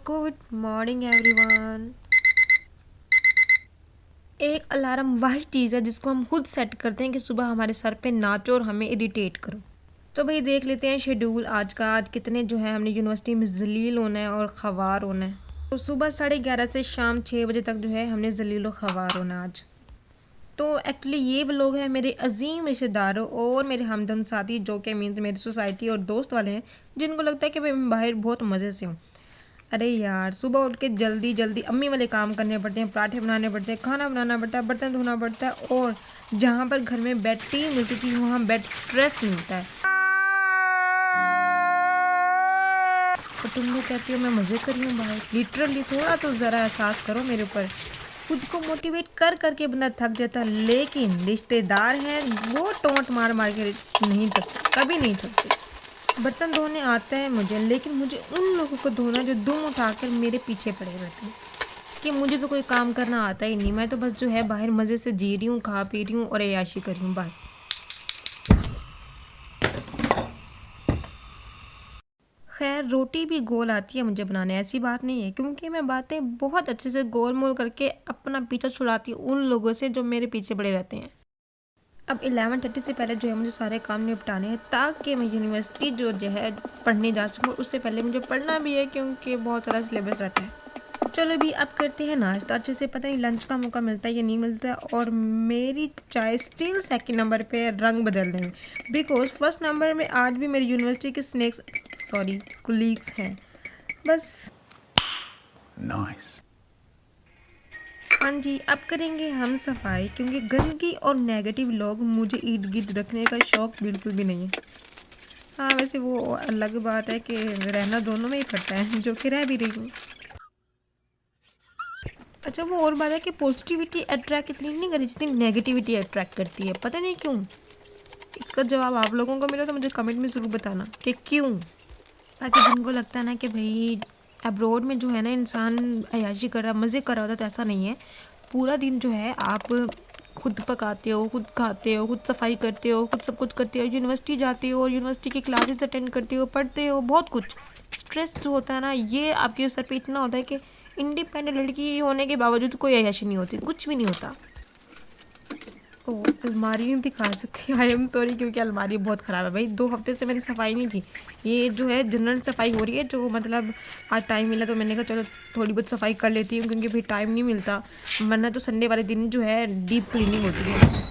Good morning everyone. एक alarm वही चीज़ है जिसको हम खुद सेट करते हैं कि सुबह हमारे सर पे नाचो और हमें इरिटेट करो। तो भाई देख लेते हैं शेड्यूल आज का। आज कितने जो है हमने यूनिवर्सिटी में जलील होना है और ख़वार होना है। तो सुबह 11:30 से शाम 6 बजे तक जो है हमने जलील और ख़वार होना है आज। तो एक्चुअली ये लोग हैं मेरे अजीम रिश्तेदारों और मेरे हमदम साथी, जो कि मीन्स मेरी सोसाइटी और दोस्त वाले हैं, जिनको लगता है कि भाई मैं बाहर बहुत मज़े से हूँ। अरे यार, सुबह उठ के जल्दी जल्दी अम्मी वाले काम करने पड़ते हैं, पराठे बनाने पड़ते हैं, खाना बनाना पड़ता है, बर्तन धोना पड़ता है। और जहाँ पर घर में बेड टी मिलती थी वहाँ बेड स्ट्रेस मिलता है। और तुम लोग कहती हो मैं मज़े कर रही हूँ बाहर। लिटरली थोड़ा तो ज़रा एहसास करो मेरे ऊपर। खुद को मोटिवेट कर करके बंदा थक जाता है, लेकिन रिश्तेदार हैं वो टोंट मार मार के नहीं थकते, कभी नहीं थकते। बर्तन धोने आता है मुझे, लेकिन मुझे उन लोगों को धोना जो दुम उठाकर मेरे पीछे पड़े रहते हैं कि मुझे तो कोई काम करना आता ही नहीं। मैं तो बस जो है बाहर मज़े से जी रही हूँ, खा पी रही हूँ और अय्याशी कर रही हूँ बस। खैर, रोटी भी गोल आती है मुझे बनाने, ऐसी बात नहीं है, क्योंकि मैं बातें बहुत अच्छे से गोल मोल करके अपना पीछा छुड़ाती हूँ उन लोगों से जो मेरे पीछे पड़े रहते हैं। अब 11:30 से पहले जो है मुझे सारे काम निपटाने हैं, ताकि मैं यूनिवर्सिटी जो है पढ़ने जा सकूँ। उससे पहले मुझे पढ़ना भी है, क्योंकि बहुत सारा सिलेबस रहता है। चलो भी अब करते हैं नाश्ता। अच्छे से पता नहीं लंच का मौका मिलता है या नहीं मिलता है। और मेरी चाय स्टिल सेकंड नंबर पे रंग बदल रहे हैं, बिकॉज फर्स्ट नंबर में आज भी मेरी यूनिवर्सिटी के कुलीग्स हैं बस। नाइस। हाँ जी, अब करेंगे हम सफाई, क्योंकि गंदगी और नेगेटिव लोग मुझे इर्द गिर्द रखने का शौक बिल्कुल भी नहीं है। हाँ, वैसे वो अलग बात है कि रहना दोनों में ही पड़ता है, जो कि रह भी रही हूँ। अच्छा, वो और बात है कि पॉजिटिविटी अट्रैक्ट इतनी नहीं करती जितनी नेगेटिविटी अट्रैक्ट करती है, पता नहीं क्यों। इसका जवाब आप लोगों को मिला तो मुझे कमेंट में ज़रूर बताना कि क्यों। ताकि जिनको लगता है ना कि भाई अब्रॉड में जो है ना इंसान अय्याशी कर रहा, मज़े कर रहा होता, तो ऐसा नहीं है। पूरा दिन जो है आप खुद पकाते हो, खुद खाते हो, खुद सफाई करते हो, खुद सब कुछ करते हो, यूनिवर्सिटी जाते हो, यूनिवर्सिटी की क्लासेस अटेंड करते हो, पढ़ते हो, बहुत कुछ। स्ट्रेस जो होता है ना, ये आपके सर पे इतना होता है कि इंडिपेंडेंट लड़की होने के बावजूद कोई अय्याशी नहीं होती, कुछ भी नहीं होता। ओह, अलमारी नहीं दिखा सकती, आई एम सॉरी, क्योंकि अलमारी बहुत ख़राब है भाई। 2 हफ्ते से मैंने सफाई नहीं की। ये जो है जनरल सफाई हो रही है, जो मतलब आज टाइम मिला तो मैंने कहा चलो थोड़ी बहुत सफाई कर लेती हूँ, क्योंकि भाई टाइम नहीं मिलता, वरना तो संडे वाले दिन जो है डीप क्लीनिंग होती है।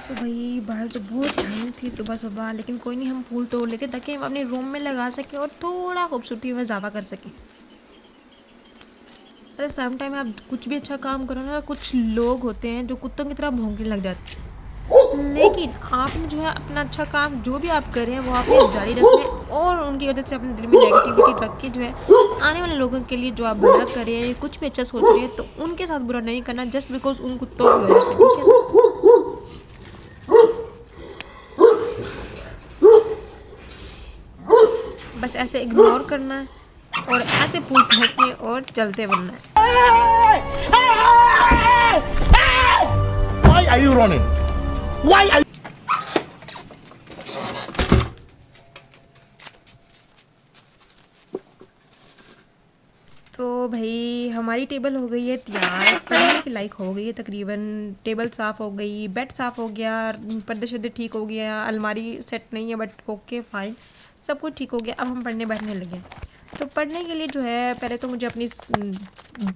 सो भाई बाहर तो बहुत ठंड थी सुबह सुबह, लेकिन कोई नहीं, हम फूल तोड़ लेते ताकि हम अपने रूम में लगा सकें और थोड़ा खूबसूरती में इजाफा कर सकें। अरे सेम टाइम आप कुछ भी अच्छा काम करो ना, कुछ लोग होते हैं जो कुत्तों की तरह भौंकने लग जाते हैं। लेकिन आपने जो है अपना अच्छा काम जो भी आप कर रहे हैं वो आपने जारी रखना है, और उनकी वजह से अपने दिल में नेगेटिविटी रख के जो है आने वाले लोगों के लिए जो आप भला कर रहे हैं, कुछ भी अच्छा सोच रहे हैं, तो उनके साथ बुरा नहीं करना जस्ट बिकॉज उन कुत्तों की वजह से, ठीक है। बस ऐसे इग्नोर करना है और ऐसे फूल फेंकने और चलते बनना है। Why are you running? Why are you... तो भाई हमारी टेबल हो गई है तैयार, पढ़ने की लायक हो गई है तकरीबन। टेबल साफ़ हो गई, बेड साफ़ हो गया, पर्दे शर्दे ठीक हो गया, अलमारी सेट नहीं है बट ओके फाइन, सब कुछ ठीक हो गया। अब हम पढ़ने बैठने लगे। तो पढ़ने के लिए जो है पहले तो मुझे अपनी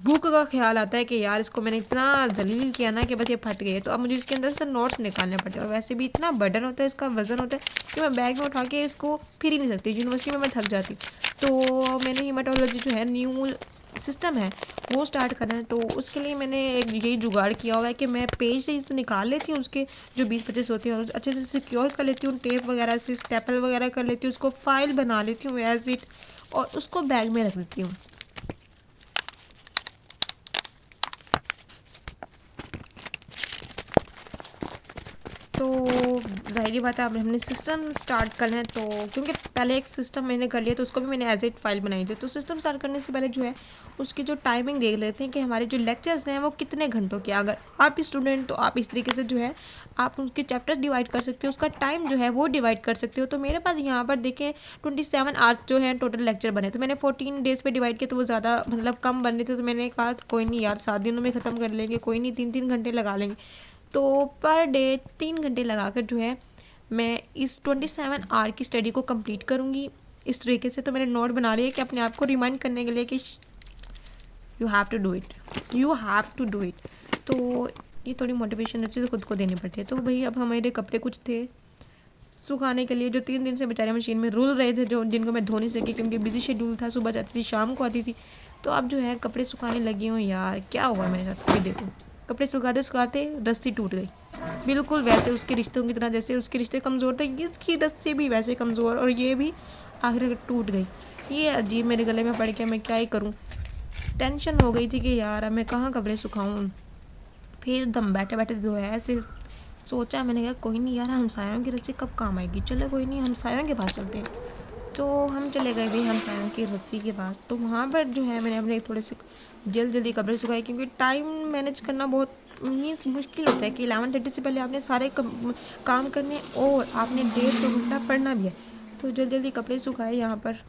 बुक का ख्याल आता है कि यार इसको मैंने इतना जलील किया ना कि बस ये फट गई है, तो अब मुझे इसके अंदर से नोट्स निकालने पड़ते हैं। और वैसे भी इतना बर्डन होता है, इसका वज़न होता है कि मैं बैग में उठा के इसको फिर ही नहीं सकती, यूनिवर्सिटी में मैं थक जाती। तो मैंने हीमाटोलॉजी जो है न्यू सिस्टम है वो स्टार्ट करना है, तो उसके लिए मैंने एक यही जुगाड़ किया हुआ है कि मैं पेज से इसे निकाल लेती हूँ, उसके जो 20-25 होते हैं, और अच्छे से सिक्योर कर लेती हूँ, टेप वगैरह से स्टेपल वगैरह कर लेती हूँ, उसको फाइल बना लेती हूँ एज इट, और उसको बैग में रख देती हूँ। तो तो ज़ाहिर बात है अब हमने सिस्टम स्टार्ट करना है, तो क्योंकि पहले एक सिस्टम मैंने कर लिया तो उसको भी मैंने एज एट फाइल बनाई थी। तो सिस्टम स्टार्ट करने से पहले जो है उसकी जो टाइमिंग देख लेते हैं कि हमारे जो लेक्चर्स हैं वो कितने घंटों के। अगर आप स्टूडेंट तो आप इस तरीके से जो है आप उसके चैप्टर्स डिवाइड कर सकते हो, उसका टाइम जो है वो डिवाइड कर सकते हो। तो मेरे पास यहाँ पर देखें 27 आवर्स जो है टोटल लेक्चर बने, तो मैंने 14 डेज़ पे डिवाइड किया, तो वो ज़्यादा मतलब कम बन रहे थे। तो मैंने कहा कोई नहीं यार 7 दिनों में ख़त्म कर लेंगे, कोई नहीं 3-3 घंटे लगा लेंगे। तो पर डे 3 घंटे लगाकर जो है मैं इस 27 आवर की स्टडी को कंप्लीट करूँगी इस तरीके से। तो मैंने नोट बना लिया कि अपने आप को रिमाइंड करने के लिए कि you have to do it, you have to do it. तो ये थोड़ी मोटिवेशन अच्छी तो खुद को देनी पड़ती है। तो भाई अब हमारे कपड़े कुछ थे सुखाने के लिए जो 3 दिन से बेचारे मशीन में रुल रहे थे, जो जिनको मैं धो नहीं सकी क्योंकि बिजी शेड्यूल था, सुबह जाती थी शाम को आती थी। तो अब जो है कपड़े सुखाने लगी हूँ। यार क्या हुआ मेरे साथ, अभी देखो कपड़े सुखाते सुखाते रस्सी टूट गई, बिल्कुल वैसे उसके रिश्तों की तरह, जैसे उसके रिश्ते कमज़ोर थे इसकी रस्सी भी वैसे कमज़ोर, और ये भी आखिर टूट गई। ये अजीब मेरे गले में पड़ के मैं क्या ही करूँ। टेंशन हो गई थी कि यार अब मैं कहाँ कपड़े सुखाऊँ। फिर दम बैठे बैठे जो है ऐसे सोचा, मैंने कहा कोई नहीं यार हमसायों की रस्सी कब काम आएगी, चलो कोई नहीं हमसायों के पास चलते हैं। तो हम चले गए भाई हमसायों की रस्सी के पास। तो वहाँ पर जो है मैंने अपने थोड़े से जल्दी कपड़े सुखाए, क्योंकि टाइम मैनेज करना बहुत मीन्स मुश्किल होता है कि 11:30 से पहले आपने सारे काम करने और आपने 1.5-2 घंटा पढ़ना भी है। तो जल्दी कपड़े सुखाए यहाँ पर।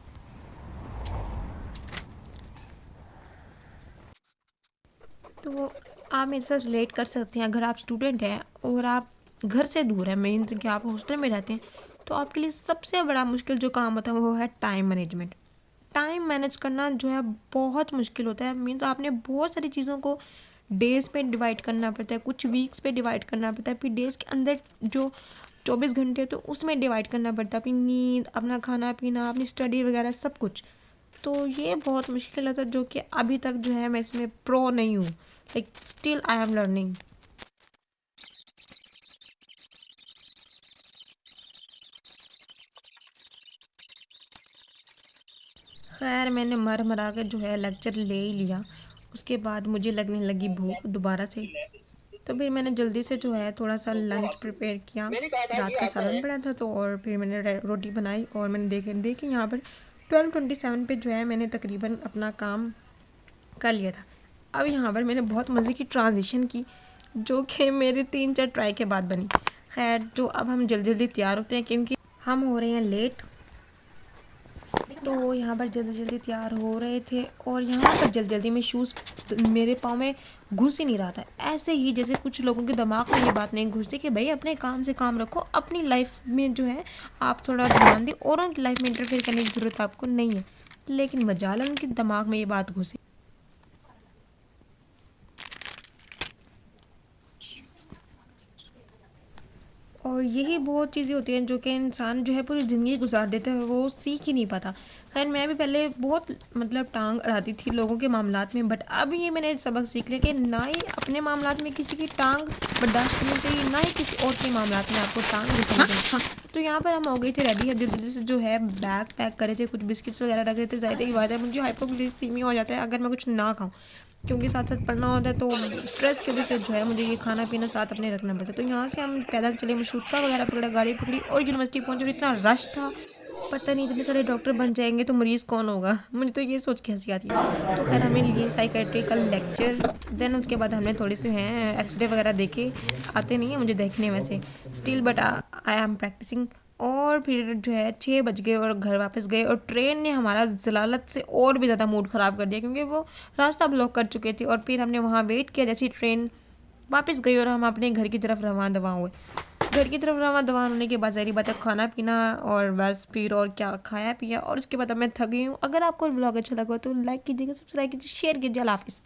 तो आप मेरे साथ रिलेट कर सकते हैं, अगर आप स्टूडेंट हैं और आप घर से दूर हैं, मीन्स कि आप हॉस्टल में रहते हैं, तो आपके लिए सबसे बड़ा मुश्किल जो काम होता है वो है टाइम मैनेजमेंट। टाइम मैनेज करना जो है बहुत मुश्किल होता है। मीन्स आपने बहुत सारी चीज़ों को डेज़ पे डिवाइड करना पड़ता है, कुछ वीक्स पे डिवाइड करना पड़ता है, फिर डेज़ के अंदर जो 24 घंटे तो उसमें डिवाइड करना पड़ता है, अपनी नींद, अपना खाना पीना, अपनी स्टडी वगैरह सब कुछ। तो ये बहुत मुश्किल होता है, जो कि अभी तक जो है मैं इसमें प्रो नहीं हूँ, like still I am learning. खैर मैंने मर मरा के जो है लेक्चर ले ही लिया। उसके बाद मुझे लगने लगी भूख दोबारा से, तो फिर मैंने जल्दी से जो है थोड़ा सा लंच प्रिपेयर किया। रात का सालन पड़ा था तो, और फिर मैंने रोटी बनाई और मैंने देखे यहाँ पर 12:27 पे जो है मैंने तकरीबन अपना काम कर लिया था। अब यहाँ पर मैंने बहुत मज़े की ट्रांजिशन की जो कि मेरे 3-4 ट्राई के बाद बनी। खैर जो अब हम जल्दी तैयार होते हैं क्योंकि हम हो रहे हैं लेट। तो यहाँ पर जल्दी तैयार हो रहे थे और यहाँ पर जल्दी में शूज़ मेरे पाँव में घुस ही नहीं रहा था। ऐसे ही जैसे कुछ लोगों के दिमाग में ये बात नहीं घुसती कि भाई अपने काम से काम रखो, अपनी लाइफ में जो है आप थोड़ा ध्यान दें, औरों की लाइफ में इंटरफेयर करने की ज़रूरत आपको नहीं है। लेकिन मजालन उनके दिमाग में ये बात घुसी। और यही बहुत चीज़ें होती हैं जो कि इंसान जो है पूरी ज़िंदगी गुजार देता है और वो सीख ही नहीं पाता। खैर मैं भी पहले बहुत मतलब टांग अड़ाती थी लोगों के मामलात में, बट अब ये मैंने सबक सीख लिया कि ना ही अपने मामलात में किसी की टांग बर्दाश्त करनी चाहिए, ना ही किसी और के मामलात में आपको टांग घुसानी चाहिए। तो यहाँ पर हम हो गए थे रेडी, अब जल्दी से जो है बैग पैक करे थे, कुछ बिस्किट्स वगैरह रखे थे। ज़ाहिर की बात है मुझे हाइपोग्लिसीमिया हो जाता है अगर मैं कुछ ना खाऊँ, क्योंकि साथ साथ पढ़ना होता है, तो स्ट्रेस की वजह से जो है मुझे ये खाना पीना साथ अपने रखना पड़ता है। तो यहाँ से हम पैदल चले, मशरूका वगैरह पकड़ा, गाड़ी पकड़ी और यूनिवर्सिटी पहुँचे। और इतना रश था, पता नहीं इतने सारे डॉक्टर बन जाएंगे तो मरीज़ कौन होगा, मुझे तो ये सोच के हंसी आती है। तो खैर हमें लिए साइकेट्री का लेक्चर, देन उसके बाद हमने थोड़े से हैं एक्सरे वगैरह देखे। आते नहीं है मुझे देखने वैसे still, but I am practising. और फिर जो है 6 बज गए और घर वापस गए, और ट्रेन ने हमारा जलालत से और भी ज़्यादा मूड ख़राब कर दिया क्योंकि वो रास्ता ब्लॉक कर चुके थे। और फिर हमने वहाँ वेट किया जैसी ट्रेन वापस गई और हम अपने घर की तरफ रवाना दवा हुए। घर की तरफ रवाना दवा होने के बाद सारी बातें खाना पीना और बस फिर और क्या खाया पिया, और उसके बाद अब मैं थक गई हूँ। अगर आपको व्लॉग अच्छा लगा तो लाइक कीजिएगा, सब्सक्राइब कीजिए, शेयर कीजिए। अल्लाह हाफिज़।